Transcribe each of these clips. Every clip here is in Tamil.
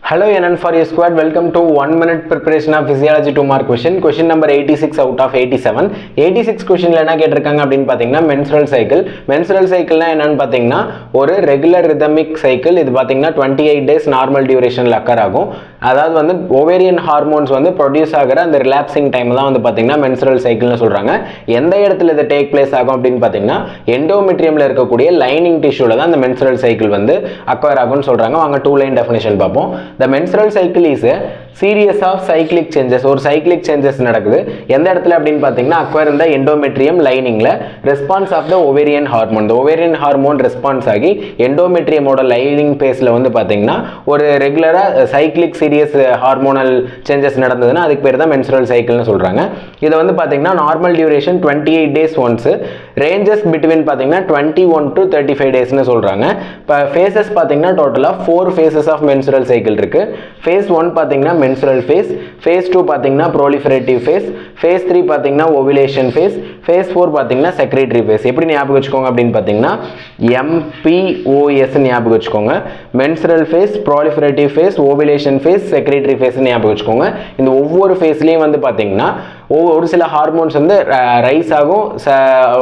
Hello NN for your squad. Welcome to 1 minute preparation of physiology 2 mark question. Question number 86 out of 87. 86 questionல என்ன கேட்டிருக்காங்க அப்படினு பாத்தீங்கன்னா menstrual cycle. Menstrual cycleனா என்னன்னு பாத்தீங்கன்னா ஒரு regular rhythmic cycle. இது பாத்தீங்கன்னா 28 days normal durationல occur ஆகும். அதாவது வந்து ovarian hormones வந்து produce ஆகிற அந்த relaxing time தான் வந்து பாத்தீங்கன்னா menstrual cycleனு சொல்றாங்க. எந்த இடத்துல இது take place ஆகும் அப்படினு பாத்தீங்கன்னா endometriumல இருக்கக்கூடிய lining tissueல தான் அந்த menstrual cycle வந்து occur ஆகும்னு சொல்றாங்க. வாங்க two line definition பாப்போம். The menstrual cycle is a series of cyclic changes or cyclic changes நடக்குது எந்த இடத்துல அப்படினு பாத்தீங்கன்னா acquire in the endometrium liningல response of the ovarian hormone the ovarian hormone response ஆகி endometrium ஓட lining phaseல வந்து பாத்தீங்கன்னா ஒரு ரெகுலரா cyclic series hormonal changes நடந்ததுன்னா அதுக்கு பேர் தான் menstrual cycleனு சொல்றாங்க இது வந்து பாத்தீங்கன்னா normal duration 28 days once ranges between பாத்தீங்கன்னா 21 to 35 days னு சொல்றாங்க phases பாத்தீங்கன்னா டோட்டலா 4 phases of menstrual cycle இருக்கு phase 1 பாத்தீங்கன்னா menstrual phase phase 2 பாத்தீங்கன்னா proliferative phase phase 3 பாத்தீங்கன்னா ovulation phase phase 4 பாத்தீங்கன்னா secretory phase எப்படி ஞாபகம் வச்சுக்கோங்க அப்படினு பாத்தீங்கன்னா MPOS ஞாபகம் வச்சுக்கோங்க menstrual phase proliferative phase ovulation phase secretory phase ஞாபகம் வச்சுக்கோங்க இந்த ஒவ்வொரு ஃபேஸ்லயும் வந்து பாத்தீங்கன்னா ஒரு சில ஹார்மோன்ஸ் வந்து ரைஸ் ஆகும்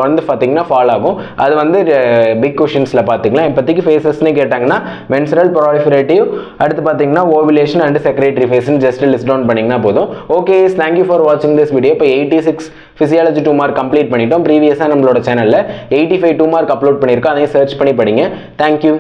வந்து பாத்தீங்கன்னா ஃபால் ஆகும் அது வந்து பிக் क्वेश्चंसல பாத்தீங்களா இப்போதைக்கு ஃபேசஸ்னு கேட்டாங்கன்னா menstrual proliferative அடுத்து பாத்தீங்கன்னா ovulation and secretory phase ன்னு just list down பண்ணீங்கன்னா போதும் okay thank you for watching this video இப்போ 86 physiology 2 mark கம்ப்ளீட் பண்ணிட்டோம் ப்ரீவியஸா நம்மளோட சேனல்ல 85 2 mark அப்லோட் பண்ணிருக்கோம் அதையும் சர்ச் பண்ணி படிங்க thank you